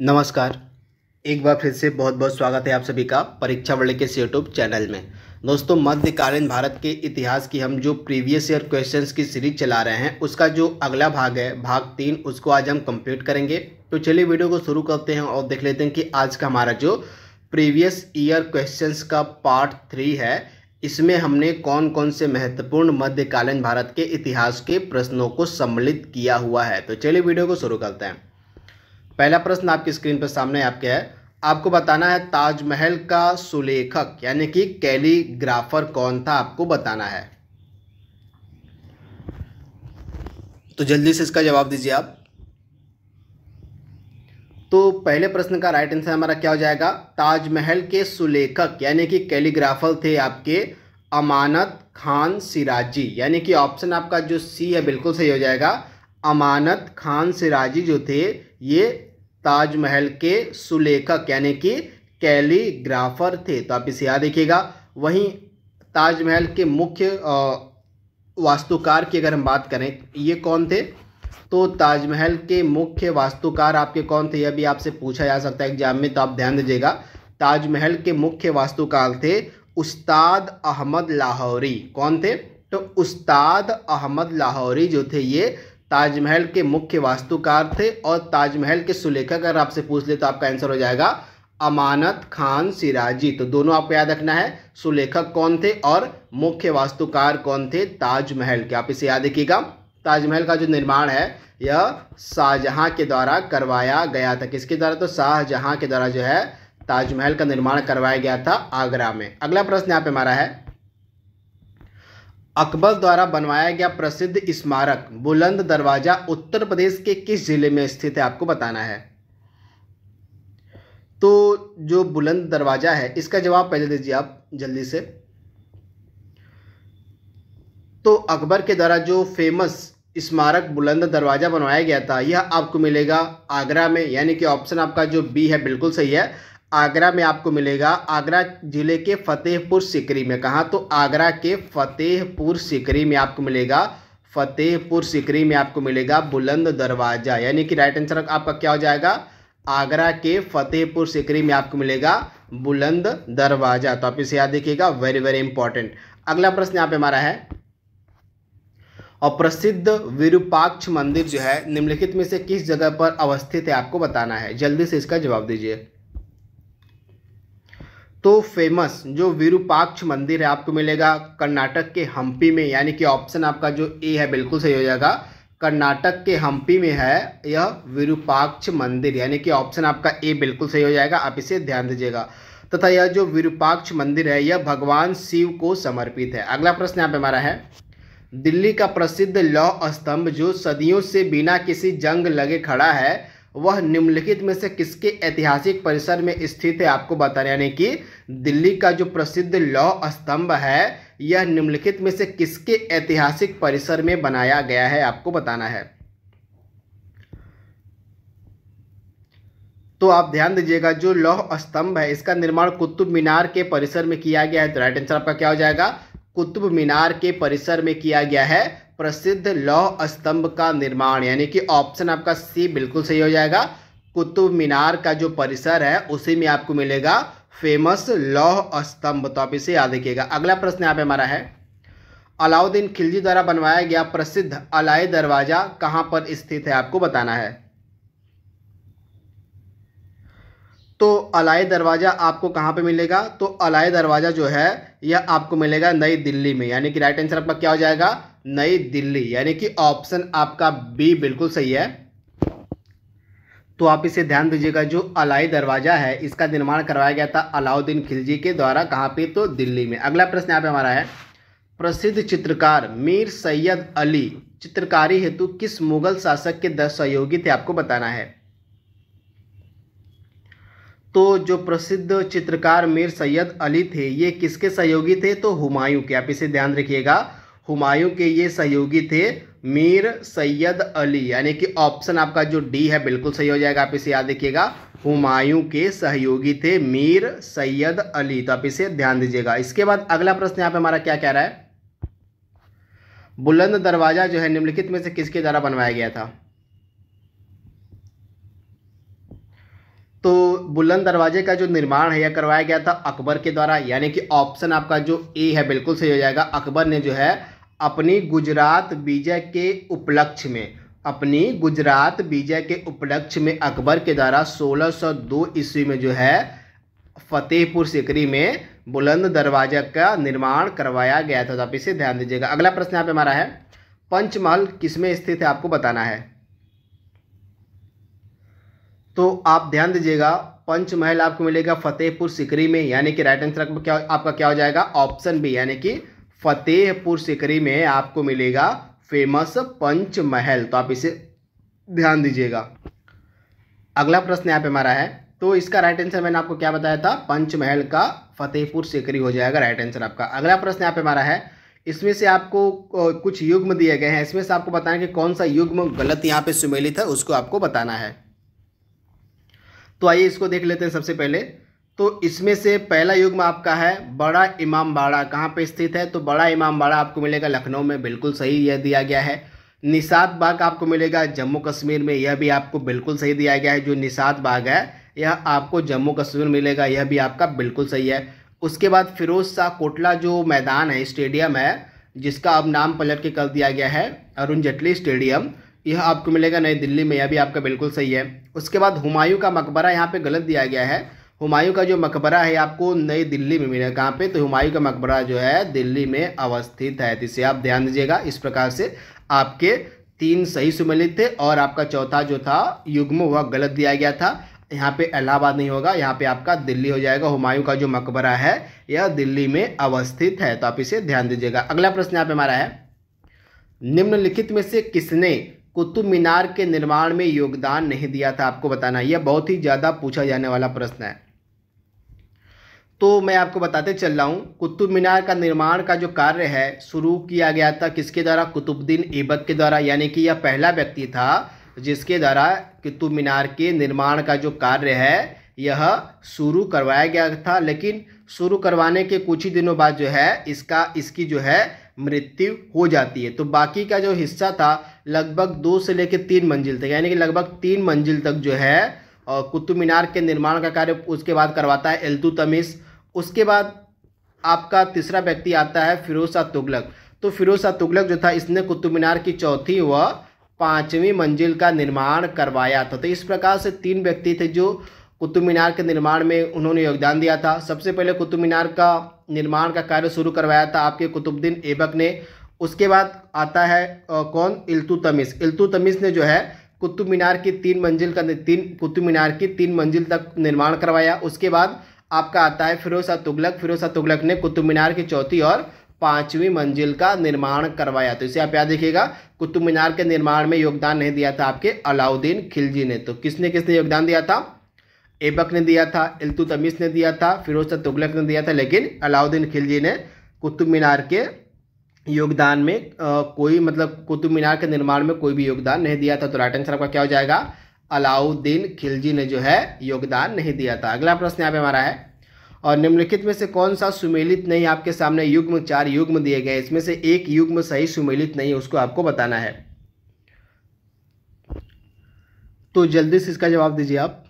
नमस्कार। एक बार फिर से बहुत बहुत स्वागत है आप सभी का परीक्षा वर्ल्ड के इस यूट्यूब चैनल में। दोस्तों, मध्यकालीन भारत के इतिहास की हम जो प्रीवियस ईयर क्वेश्चंस की सीरीज चला रहे हैं उसका जो अगला भाग है भाग 3, उसको आज हम कंप्लीट करेंगे। तो चलिए वीडियो को शुरू करते हैं और देख लेते हैं कि आज का हमारा जो प्रीवियस ईयर क्वेश्चंस का पार्ट 3 है, इसमें हमने कौन कौन से महत्वपूर्ण मध्यकालीन भारत के इतिहास के प्रश्नों को सम्मिलित किया हुआ है। तो चलिए वीडियो को शुरू करते हैं। पहला प्रश्न आपकी स्क्रीन पर सामने आपके है, आपको बताना है ताजमहल का सुलेखक यानी कि कैलीग्राफर कौन था, आपको बताना है। तो जल्दी से इसका जवाब दीजिए आप। तो पहले प्रश्न का राइट आंसर हमारा क्या हो जाएगा, ताजमहल के सुलेखक यानी कि कैलीग्राफर थे आपके अमानत खान सिराजी, यानी कि ऑप्शन आपका जो सी है बिल्कुल सही हो जाएगा। अमानत खान सिराजी जो थे ये ताजमहल के सुलेखक यानी कि कैलीग्राफर थे। तो आप इसे याद रखिएगा। वहीं ताजमहल के मुख्य वास्तुकार की अगर हम बात करें, ये कौन थे, तो ताजमहल के मुख्य वास्तुकार आपके कौन थे, यह भी आपसे पूछा जा सकता है एग्जाम में, तो आप ध्यान दीजिएगा। ताजमहल के मुख्य वास्तुकार थे उस्ताद अहमद लाहौरी। कौन थे, तो उस्ताद अहमद लाहौरी जो थे ये ताजमहल के मुख्य वास्तुकार थे। और ताजमहल के सुलेखक अगर आपसे पूछ ले तो आपका आंसर हो जाएगा अमानत खान सिराजी। तो दोनों आपको याद रखना है, सुलेखक कौन थे और मुख्य वास्तुकार कौन थे ताजमहल के। आप इसे याद रखिएगा। ताजमहल का जो निर्माण है यह शाहजहां के द्वारा करवाया गया था। किसके द्वारा, तो शाहजहां के द्वारा जो है ताजमहल का निर्माण करवाया गया था आगरा में। अगला प्रश्न यहाँ पे हमारा है, अकबर द्वारा बनवाया गया प्रसिद्ध स्मारक बुलंद दरवाजा उत्तर प्रदेश के किस जिले में स्थित है, आपको बताना है। तो जो बुलंद दरवाजा है इसका जवाब पहले दीजिए आप जल्दी से। तो अकबर के द्वारा जो फेमस स्मारक बुलंद दरवाजा बनवाया गया था यह आपको मिलेगा आगरा में, यानी कि ऑप्शन आपका जो बी है बिल्कुल सही है। आगरा में आपको मिलेगा, आगरा जिले के फतेहपुर सीकरी में। कहाँ, तो आगरा के फतेहपुर सीकरी में आपको मिलेगा, फतेहपुर सीकरी में आपको मिलेगा बुलंद दरवाजा, यानी कि राइट आंसर आपका क्या हो जाएगा, आगरा के फतेहपुर सीकरी में आपको मिलेगा बुलंद दरवाजा। तो आप इसे याद रखिएगा, वेरी वेरी इंपॉर्टेंट। अगला प्रश्न यहाँ पे हमारा है, और प्रसिद्ध विरूपाक्ष मंदिर जो है निम्नलिखित में से किस जगह पर अवस्थित है, आपको बताना है। जल्दी से इसका जवाब दीजिए। तो फेमस जो विरूपाक्ष मंदिर है आपको मिलेगा कर्नाटक के हम्पी में, यानी कि ऑप्शन आपका जो ए है बिल्कुल सही हो जाएगा। कर्नाटक के हम्पी में है यह विरूपाक्ष मंदिर, यानी कि ऑप्शन आपका ए बिल्कुल सही हो जाएगा। आप इसे ध्यान दीजिएगा। तथा यह जो विरूपाक्ष मंदिर है यह भगवान शिव को समर्पित है। अगला प्रश्न यहाँ पे हमारा है, दिल्ली का प्रसिद्ध लौह स्तंभ जो सदियों से बिना किसी जंग लगे खड़ा है वह निम्नलिखित में से किसके ऐतिहासिक परिसर में स्थित है, आपको बताना। यानी कि दिल्ली का जो प्रसिद्ध लौह स्तंभ है यह निम्नलिखित में से किसके ऐतिहासिक परिसर में बनाया गया है, आपको बताना है। तो आप ध्यान दीजिएगा, जो लौह स्तंभ है इसका निर्माण कुतुब मीनार के परिसर में किया गया है। तो राइट आंसर आपका क्या हो जाएगा, कुतुब मीनार के परिसर में किया गया है प्रसिद्ध लौह स्तंभ का निर्माण, यानी कि ऑप्शन आपका सी बिल्कुल सही हो जाएगा। कुतुब मीनार का जो परिसर है उसी में आपको मिलेगा फेमस लौह स्तंभ। तो आप इसे याद रखिएगा। अगला प्रश्न यहाँ पे हमारा है, अलाउद्दीन खिलजी द्वारा बनवाया गया प्रसिद्ध अलाई दरवाजा कहाँ पर स्थित है, आपको बताना है। तो अलाई दरवाजा आपको कहाँ पे मिलेगा, तो अलाई दरवाजा जो है यह आपको मिलेगा नई दिल्ली में, यानी कि राइट आंसर आपका क्या हो जाएगा, नई दिल्ली, यानी कि ऑप्शन आपका बी बिल्कुल सही है। तो आप इसे ध्यान दीजिएगा, जो अलाई दरवाजा है इसका निर्माण करवाया गया था अलाउद्दीन खिलजी के द्वारा। कहाँ पे, तो दिल्ली में। अगला प्रश्न यहाँ पे हमारा है, प्रसिद्ध चित्रकार मीर सैयद अली चित्रकारी हेतु किस मुगल शासक के 10 सहयोगी थे, आपको बताना है। तो जो प्रसिद्ध चित्रकार मीर सैयद अली थे ये किसके सहयोगी थे, तो हुमायूं के। आप इसे ध्यान रखिएगा, हुमायूं के ये सहयोगी थे मीर सैयद अली, यानी कि ऑप्शन आपका जो डी है बिल्कुल सही हो जाएगा। आप इसे याद रखिएगा, हुमायूं के सहयोगी थे मीर सैयद अली। तो आप इसे ध्यान दीजिएगा। इसके बाद अगला प्रश्न यहाँ पे हमारा क्या कह रहा है, बुलंद दरवाजा जो है निम्नलिखित में से किसके द्वारा बनवाया गया था। बुलंद दरवाजे का जो निर्माण है यह करवाया गया था अकबर के द्वारा, यानी कि ऑप्शन आपका जो ए है बिल्कुल सही हो जाएगा। अकबर ने जो है अपनी गुजरात विजय के उपलक्ष्य में, अपनी गुजरात विजय के उपलक्ष्य में अकबर के द्वारा 1602 ईस्वी में जो है फतेहपुर सीकरी में बुलंद दरवाजा का निर्माण करवाया गया था। तो आप इसे ध्यान दीजिएगा। अगला प्रश्न यहाँ पे हमारा है, पंचमहल किसमें स्थित है आपको बताना है। तो आप ध्यान दीजिएगा, पंचमहल आपको मिलेगा फतेहपुर सीकरी में, यानी कि राइट आंसर क्या आपका क्या हो जाएगा, ऑप्शन बी, यानी कि फतेहपुर सीकरी में आपको मिलेगा फेमस पंचमहल। तो आप इसे ध्यान दीजिएगा। अगला प्रश्न यहाँ पे हमारा है, तो इसका राइट आंसर मैंने आपको क्या बताया था, पंचमहल का फतेहपुर सीकरी हो जाएगा राइट आंसर आपका। अगला प्रश्न यहाँ पे हमारा है, इसमें से आपको कुछ युग्म दिए गए हैं, इसमें से आपको बताना है कि कौन सा युग्म गलत यहाँ पे सुमेलित है, उसको आपको बताना है। तो आइए इसको देख लेते हैं। सबसे पहले तो इसमें से पहला युग्म आपका है बड़ा इमामबाड़ा, कहाँ पे स्थित है, तो बड़ा इमामबाड़ा आपको मिलेगा लखनऊ में, बिल्कुल सही यह दिया गया है। निशात बाग आपको मिलेगा जम्मू कश्मीर में, यह भी आपको बिल्कुल सही दिया गया है। जो निशात बाग है यह आपको जम्मू कश्मीर मिलेगा, यह भी आपका बिल्कुल सही है। उसके बाद फिरोज शाह कोटला जो मैदान है, स्टेडियम है, जिसका अब नाम पलट के कर दिया गया है अरुण जेटली स्टेडियम, यह आपको मिलेगा नई दिल्ली में, यह भी आपका बिल्कुल सही है। उसके बाद हुमायूं का मकबरा यहाँ पे गलत दिया गया है। हुमायूं का जो मकबरा है आपको नई दिल्ली में मिलेगा, कहाँ पे, तो हुमायूं का मकबरा जो है दिल्ली में अवस्थित है। तो इसे आप ध्यान दीजिएगा। इस प्रकार से आपके 3 सही सुमेलित थे और आपका चौथा जो था युग्म वह गलत दिया गया था। यहाँ पे इलाहाबाद नहीं होगा, यहाँ पे आपका दिल्ली हो जाएगा। हुमायूं का जो मकबरा है यह दिल्ली में अवस्थित है। तो आप इसे ध्यान दीजिएगा। अगला प्रश्न यहाँ पे हमारा है, निम्नलिखित में से किसने कुतुब मीनार के निर्माण में योगदान नहीं दिया था, आपको बताना। यह बहुत ही ज़्यादा पूछा जाने वाला प्रश्न है। तो मैं आपको बताते चल रहा हूँ, कुतुब मीनार का निर्माण का जो कार्य है शुरू किया गया था किसके द्वारा, कुतुबुद्दीन ऐबक के द्वारा, यानी कि यह पहला व्यक्ति था जिसके द्वारा कुतुब मीनार के निर्माण का जो कार्य है यह शुरू करवाया गया था। लेकिन शुरू करवाने के कुछ ही दिनों बाद जो है इसकी जो है मृत्यु हो जाती है। तो बाकी का जो हिस्सा था लगभग 2 से लेकर 3 मंजिल तक, यानी कि लगभग 3 मंजिल तक जो है कुतुब मीनार के निर्माण का कार्य उसके बाद करवाता है इल्तुतमिश। उसके बाद आपका तीसरा व्यक्ति आता है फिरोज शाह तुगलक। तो फिरोज शाह तुगलक जो था इसने कुतुब मीनार की 4थी व 5वीं मंजिल का निर्माण करवाया था। तो इस प्रकार से 3 व्यक्ति थे जो कुतुब मीनार के निर्माण में उन्होंने योगदान दिया था। सबसे पहले कुतुब मीनार का निर्माण का कार्य शुरू करवाया था आपके कुतुबुद्दीन ऐबक ने। उसके बाद आता है कौन, इल्तुतमिश। इल्तुतमिश ने जो है कुतुब मीनार की 3 मीनार की 3 मंजिल तक निर्माण करवाया। उसके बाद आपका आता है फिरोज शाह तुगलक। फिरोज शाह तुगलक ने कुतुब मीनार की 4थी और 5वीं मंजिल का निर्माण करवाया। तो इसे आप याद रखिएगा। कुतुब मीनार के निर्माण में योगदान नहीं दिया था आपके अलाउद्दीन खिलजी ने। तो किसने किसने योगदान दिया था, ऐबक ने दिया था, इल्तुतमिश ने दिया था, फिरोज शाह तुगलक ने दिया था, लेकिन अलाउद्दीन खिलजी ने कुतुब मीनार के योगदान में कुतुब मीनार के निर्माण में कोई भी योगदान नहीं दिया था। तो राइट आंसर आपका क्या हो जाएगा, अलाउद्दीन खिलजी ने जो है योगदान नहीं दिया था। अगला प्रश्न यहाँ पे हमारा है, और निम्नलिखित में से कौन सा सुमेलित नहीं, आपके सामने युग्म 4 युग्म दिए गए, इसमें से एक युग्म सही सुमेलित नहीं है, उसको आपको बताना है। तो जल्दी से इसका जवाब दीजिए आप।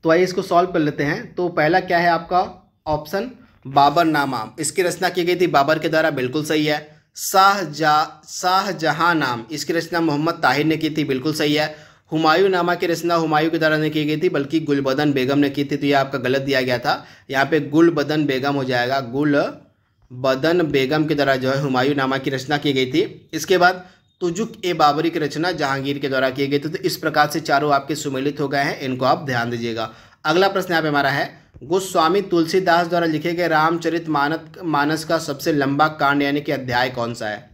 तो आइए इसको सॉल्व कर लेते हैं। तो पहला क्या है आपका ऑप्शन, बाबरनामा। इसकी रचना की गई थी बाबर के द्वारा, बिल्कुल सही है। शाहजहां नाम, इसकी रचना मोहम्मद ताहिर ने की थी, बिल्कुल सही है। हुमायूं नामा की रचना हुमायूं के द्वारा नहीं की गई थी बल्कि गुलबदन बेगम ने की थी। तो यह आपका गलत दिया गया था, यहाँ पे गुलबदन बेगम हो जाएगा। गुलबदन बेगम के द्वारा जो है हुमायूं नामा की रचना की गई थी। इसके बाद तुजुक ए बाबरी की रचना जहांगीर के द्वारा की गई थी। तो इस प्रकार से चारों आपके सुमेलित हो गए हैं, इनको आप ध्यान दीजिएगा। अगला प्रश्न यहाँ पे हमारा है, गोस्वामी तुलसीदास द्वारा लिखे गए रामचरितमानस का सबसे लंबा कांड यानी कि अध्याय कौन सा है।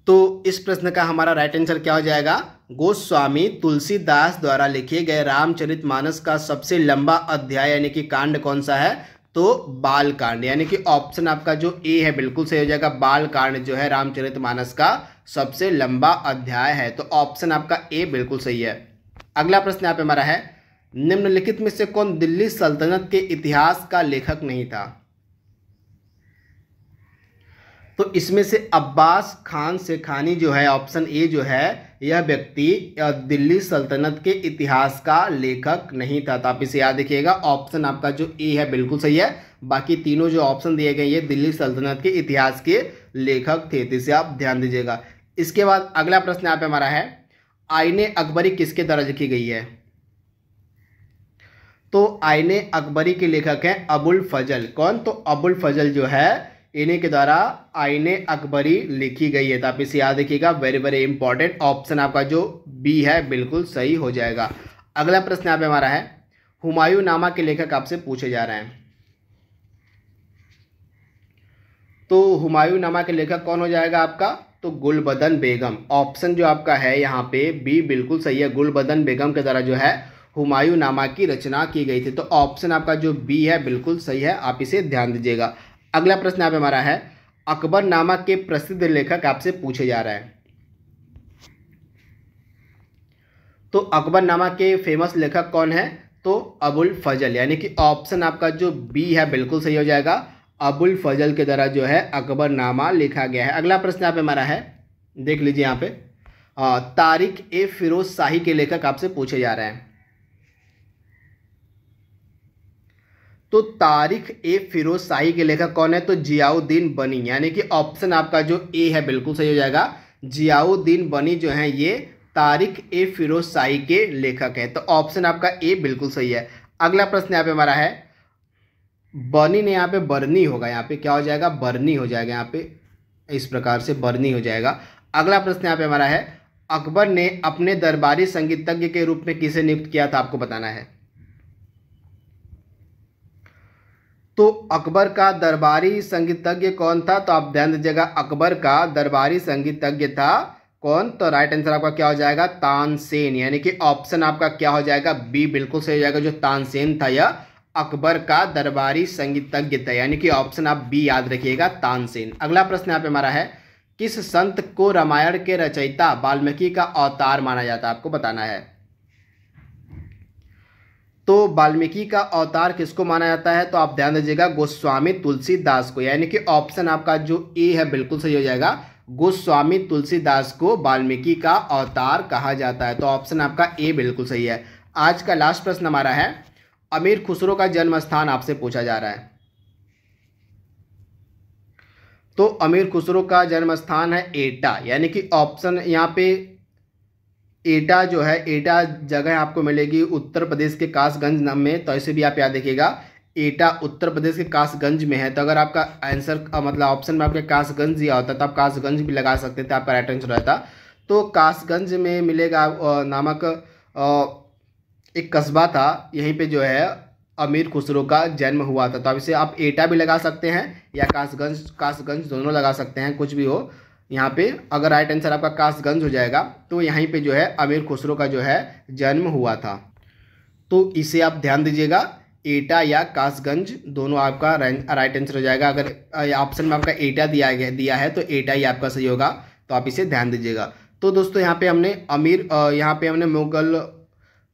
तो इस प्रश्न का हमारा राइट आंसर क्या हो जाएगा, गोस्वामी तुलसीदास द्वारा लिखे गए रामचरितमानस का सबसे लंबा अध्याय यानी कि कांड कौन सा है, तो बाल कांड, यानी कि ऑप्शन आपका जो ए है बिल्कुल सही हो जाएगा। बाल कांड जो है रामचरितमानस का सबसे लंबा अध्याय है। तो ऑप्शन आपका ए बिल्कुल सही है। अगला प्रश्न यहाँ पे हमारा है, निम्नलिखित में से कौन दिल्ली सल्तनत के इतिहास का लेखक नहीं था। तो इसमें से अब्बास खान शेखानी जो है ऑप्शन ए जो है यह व्यक्ति दिल्ली सल्तनत के इतिहास का लेखक नहीं था। तो आप इसे याद रखिएगा, ऑप्शन आपका जो ए है बिल्कुल सही है। बाकी तीनों जो ऑप्शन दिए गए ये दिल्ली सल्तनत के इतिहास के लेखक थे, तो इसे आप ध्यान दीजिएगा। इसके बाद अगला प्रश्न यहाँ पे हमारा है, आईने अकबरी किसके द्वारा लिखी गई है? तो आईने अकबरी के लेखक हैं अबुल फजल। कौन? तो अबुल फजल जो है इन्हीं के द्वारा आईने अकबरी लिखी गई है। तो आप इसे याद रखिएगा, वेरी वेरी इंपॉर्टेंट। ऑप्शन आपका जो बी है बिल्कुल सही हो जाएगा। अगला प्रश्न यहाँ पे हमारा है, हुमायूं नामा के लेखक आपसे पूछे जा रहे हैं। तो हुमायूं नामा के लेखक कौन हो जाएगा आपका? तो गुलबदन बेगम। ऑप्शन जो आपका है यहाँ पे बी बिल्कुल सही है, गुलबदन बेगम के द्वारा जो है हुमायूं नामा की रचना की गई थी। तो ऑप्शन आपका जो बी है बिल्कुल सही है, आप इसे ध्यान दीजिएगा। अगला प्रश्न यहाँ पे हमारा है, अकबर नामा के प्रसिद्ध लेखक आपसे पूछे जा रहे हैं। तो अकबर नामा के फेमस लेखक कौन है? तो अबुल फजल, यानी कि ऑप्शन आपका जो बी है बिल्कुल सही हो जाएगा। अबुल फजल के द्वारा जो है अकबर नामा लिखा गया है। अगला प्रश्न यहाँ पे हमारा है, देख लीजिए यहाँ पे, तारिक ए फिरोज शाही के लेखक आपसे पूछे जा रहे हैं। तो तारिक ए फिरोज शाही के लेखक कौन है? तो जियाउद्दीन बनी, यानी कि ऑप्शन आपका जो ए है बिल्कुल सही हो जाएगा। जियाउद्दीन बनी जो है ये तारिक ए फिरोज शाही के लेखक है। तो ऑप्शन आपका ए बिल्कुल सही है। अगला प्रश्न यहाँ पे हमारा है, बनी ने यहाँ पे बरनी होगा, यहाँ पे क्या हो जाएगा? बरनी हो जाएगा, यहाँ पे इस प्रकार से बरनी हो जाएगा। अगला प्रश्न यहाँ पे हमारा है, अकबर ने अपने दरबारी संगीतज्ञ के रूप में किसे नियुक्त किया था? आपको बताना है। तो अकबर का दरबारी संगीतज्ञ कौन था? तो आप ध्यान दीजिएगा, अकबर का दरबारी संगीतज्ञ था कौन? तो राइट आंसर आपका क्या हो जाएगा? तानसेन, यानी कि ऑप्शन आपका क्या हो जाएगा? बी बिल्कुल सही हो जाएगा। जो तानसेन था यह अकबर का दरबारी संगीतज्ञ था, यानी कि ऑप्शन आप बी याद रखिएगा, तानसेन। अगला प्रश्न यहाँ पे हमारा है, किस संत को रामायण के रचयिता वाल्मीकि का अवतार माना जाता है? आपको बताना है। तो वाल्मीकि का अवतार किसको माना जाता है? तो आप ध्यान दीजिएगा, गोस्वामी तुलसीदास को, यानी कि ऑप्शन आपका जो ए है बिल्कुल सही हो जाएगा। गोस्वामी तुलसीदास को वाल्मीकि का अवतार कहा जाता है। तो ऑप्शन आपका ए बिल्कुल सही है। आज का लास्ट प्रश्न हमारा है, अमीर खुसरो का जन्म स्थान आपसे पूछा जा रहा है। तो अमीर खुसरो का जन्म स्थान है एटा, यानी कि ऑप्शन यहाँ पे एटा जो है, एटा जगह आपको मिलेगी उत्तर प्रदेश के कासगंज नाम में। तो ऐसे भी आप याद रखिएगा, एटा उत्तर प्रदेश के कासगंज में है। तो अगर आपका आंसर मतलब ऑप्शन में आपके कासगंज दिया होता तो आप कासगंज भी लगा सकते थे, आपका राइट आंसर रहता। तो कासगंज में मिलेगा नामक एक कस्बा था, यहीं पे जो है अमीर खुसरो का जन्म हुआ था। तो अब इसे आप एटा भी लगा सकते हैं या कासगंज दोनों लगा सकते हैं, कुछ भी हो। यहाँ पे अगर राइट आंसर आपका कासगंज हो जाएगा तो यहीं पे जो है अमीर खुसरो का जो है जन्म हुआ था। तो इसे आप ध्यान दीजिएगा, एटा या कासगंज दोनों आपका राइट आंसर हो जाएगा। अगर ऑप्शन में आपका एटा दिया है तो एटा ही आपका सही होगा, तो आप इसे ध्यान दीजिएगा। तो दोस्तों यहाँ पे हमने मुगल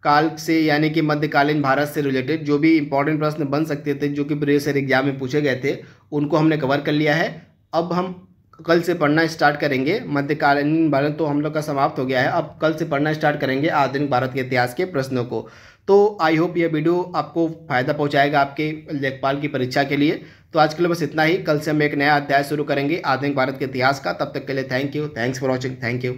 काल से यानी कि मध्यकालीन भारत से रिलेटेड जो भी इंपॉर्टेंट प्रश्न बन सकते थे, जो कि प्रीवियस ईयर एग्जाम में पूछे गए थे, उनको हमने कवर कर लिया है। अब हम कल से पढ़ना स्टार्ट करेंगे मध्यकालीन भारत, तो हम लोग का समाप्त हो गया है। अब कल से पढ़ना स्टार्ट करेंगे आधुनिक भारत के इतिहास के प्रश्नों को। तो आई होप ये वीडियो आपको फ़ायदा पहुंचाएगा आपके लेखपाल की परीक्षा के लिए। तो आज के लिए बस इतना ही। कल से हम एक नया अध्याय शुरू करेंगे आधुनिक भारत के इतिहास का। तब तक के लिए thank you, thanks for watching, thank you.